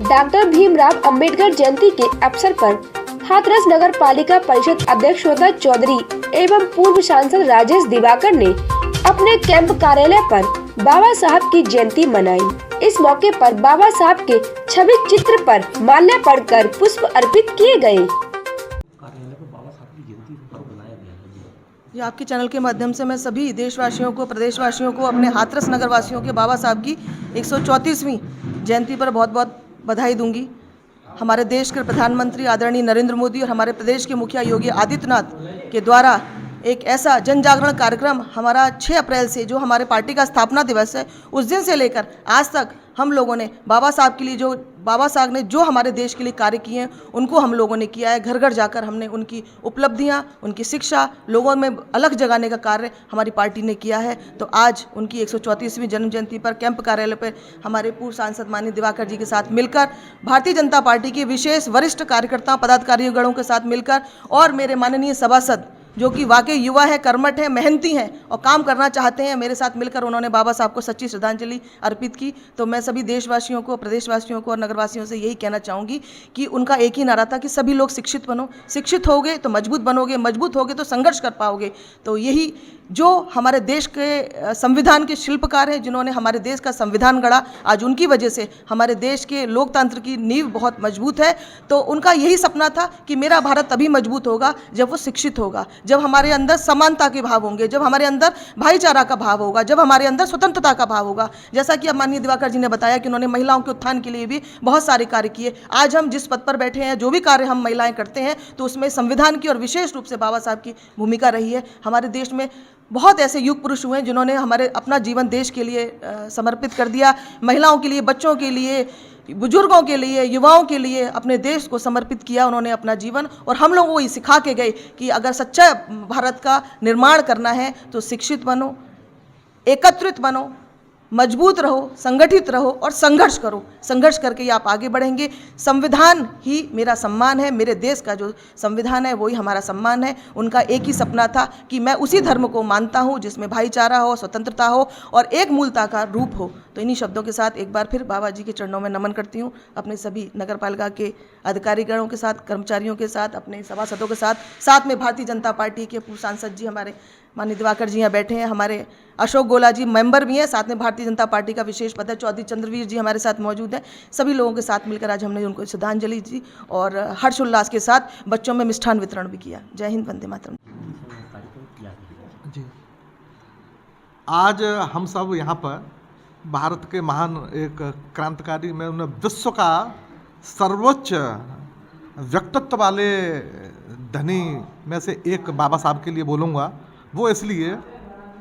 Doctor Bhimrao Ambedkar Jayanti के अवसर पर हाथरस नगर पालिका परिषद अध्यक्ष श्वेता चौधरी एवं पूर्व सांसद राजेश दिवाकर ने अपने कैंप कार्यालय पर बाबा साहब की जयंती मनाई। इस मौके पर बाबा साहब के छवि चित्र पर माल्यार्पण कर पुष्प अर्पित किए गए। ये आपके चैनल के माध्यम से मैं सभी देशवासियों को, प्रदेशवासियों को, अपने हाथरस नगर वासियों के बाबा साहब की 134वीं जयंती पर बहुत बहुत बधाई दूंगी। हमारे देश के प्रधानमंत्री आदरणीय नरेंद्र मोदी और हमारे प्रदेश के मुखिया योगी आदित्यनाथ के द्वारा एक ऐसा जन जागरण कार्यक्रम हमारा 6 अप्रैल से, जो हमारे पार्टी का स्थापना दिवस है, उस दिन से लेकर आज तक हम लोगों ने बाबा साहब ने जो हमारे देश के लिए कार्य किए हैं उनको हम लोगों ने किया है। घर घर जाकर हमने उनकी उपलब्धियां, उनकी शिक्षा लोगों में अलग जगाने का कार्य हमारी पार्टी ने किया है। तो आज उनकी 134वीं जन्म जयंती पर कैंप कार्यालय पर हमारे पूर्व सांसद माननीय दिवाकर जी के साथ मिलकर, भारतीय जनता पार्टी के विशेष वरिष्ठ कार्यकर्ताओं, पदाधिकारियों के साथ मिलकर और मेरे माननीय सभासद जो कि वाकई युवा है, कर्मठ है, मेहनती हैं और काम करना चाहते हैं, मेरे साथ मिलकर उन्होंने बाबा साहब को सच्ची श्रद्धांजलि अर्पित की। तो मैं सभी देशवासियों को, प्रदेशवासियों को और नगरवासियों से यही कहना चाहूँगी कि उनका एक ही नारा था कि सभी लोग शिक्षित बनो। शिक्षित होगे तो मजबूत बनोगे, मजबूत होगे तो संघर्ष कर पाओगे। तो यही जो हमारे देश के संविधान के शिल्पकार हैं, जिन्होंने हमारे देश का संविधान गढ़ा, आज उनकी वजह से हमारे देश के लोकतंत्र की नींव बहुत मजबूत है। तो उनका यही सपना था कि मेरा भारत तभी मजबूत होगा जब वो शिक्षित होगा, जब हमारे अंदर समानता के भाव होंगे, जब हमारे अंदर भाईचारा का भाव होगा, जब हमारे अंदर स्वतंत्रता का भाव होगा। जैसा कि अब माननीय दिवाकर जी ने बताया कि उन्होंने महिलाओं के उत्थान के लिए भी बहुत सारे कार्य किए। आज हम जिस पद पर बैठे हैं, जो भी कार्य हम महिलाएं करते हैं, तो उसमें संविधान की और विशेष रूप से बाबा साहब की भूमिका रही है। हमारे देश में बहुत ऐसे युग पुरुष हुए हैं जिन्होंने हमारे अपना जीवन देश के लिए समर्पित कर दिया। महिलाओं के लिए, बच्चों के लिए, बुजुर्गों के लिए, युवाओं के लिए अपने देश को समर्पित किया उन्होंने अपना जीवन। और हम लोगों को ये सिखा के गए कि अगर सच्चा भारत का निर्माण करना है तो शिक्षित बनो, एकत्रित बनो, मजबूत रहो, संगठित रहो और संघर्ष करो। संघर्ष करके ही आप आगे बढ़ेंगे। संविधान ही मेरा सम्मान है, मेरे देश का जो संविधान है वही हमारा सम्मान है। उनका एक ही सपना था कि मैं उसी धर्म को मानता हूँ जिसमें भाईचारा हो, स्वतंत्रता हो और एक मूलता का रूप हो। तो इन्हीं शब्दों के साथ एक बार फिर बाबा जी के चरणों में नमन करती हूँ। अपने सभी नगर पालिका के अधिकारीगणों के साथ, कर्मचारियों के साथ, अपने सभासदों के साथ में भारतीय जनता पार्टी के पूर्व सांसद जी हमारे माननीय दिवाकर जी यहाँ बैठे हैं, हमारे अशोक गोला जी मेंबर भी हैं, साथ में भारतीय जनता पार्टी का विशेष पद है, चौधरी चंद्रवीर जी हमारे साथ मौजूद हैं। सभी लोगों के साथ मिलकर आज हमने उनको श्रद्धांजलि दी और हर्षोल्लास के साथ बच्चों में मिष्ठान वितरण भी किया। जय हिंद, वंदे मातरम। जी, आज हम सब यहाँ पर भारत के महान एक क्रांतिकारी में उन्हें विश्व का सर्वोच्च व्यक्तित्व वाले धनी में से एक बाबा साहब के लिए बोलूँगा। वो इसलिए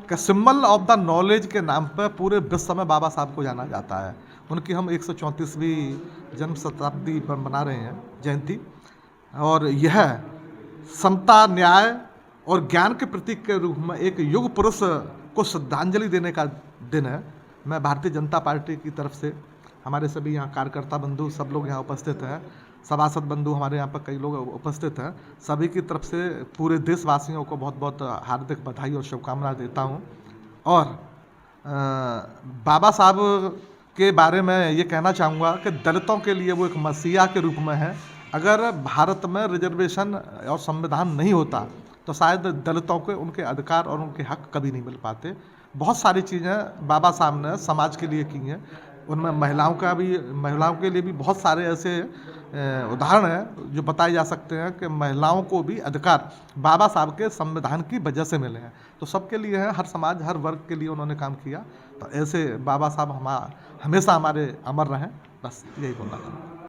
कि सिंबल ऑफ द नॉलेज के नाम पर पूरे विश्व में बाबा साहब को जाना जाता है। उनकी हम 134वीं जन्म शताब्दी पर मना रहे हैं जयंती, और यह समता, न्याय और ज्ञान के प्रतीक के रूप में एक युग पुरुष को श्रद्धांजलि देने का दिन है। मैं भारतीय जनता पार्टी की तरफ से, हमारे सभी यहाँ कार्यकर्ता बंधु सब लोग यहाँ उपस्थित हैं, सभासद बंधु हमारे यहाँ पर कई लोग उपस्थित हैं, सभी की तरफ से पूरे देशवासियों को बहुत बहुत हार्दिक बधाई और शुभकामनाएं देता हूँ। और बाबा साहब के बारे में ये कहना चाहूँगा कि दलितों के लिए वो एक मसीहा के रूप में है। अगर भारत में रिजर्वेशन और संविधान नहीं होता तो शायद दलितों को उनके अधिकार और उनके हक कभी नहीं मिल पाते। बहुत सारी चीज़ें बाबा साहब ने समाज के लिए की हैं, उनमें महिलाओं के लिए भी बहुत सारे ऐसे उदाहरण हैं जो बताए जा सकते हैं कि महिलाओं को भी अधिकार बाबा साहब के संविधान की वजह से मिले हैं। तो सबके लिए है, हर समाज, हर वर्ग के लिए उन्होंने काम किया। तो ऐसे बाबा साहब हमेशा हमारे अमर रहें, बस यही बोलना था।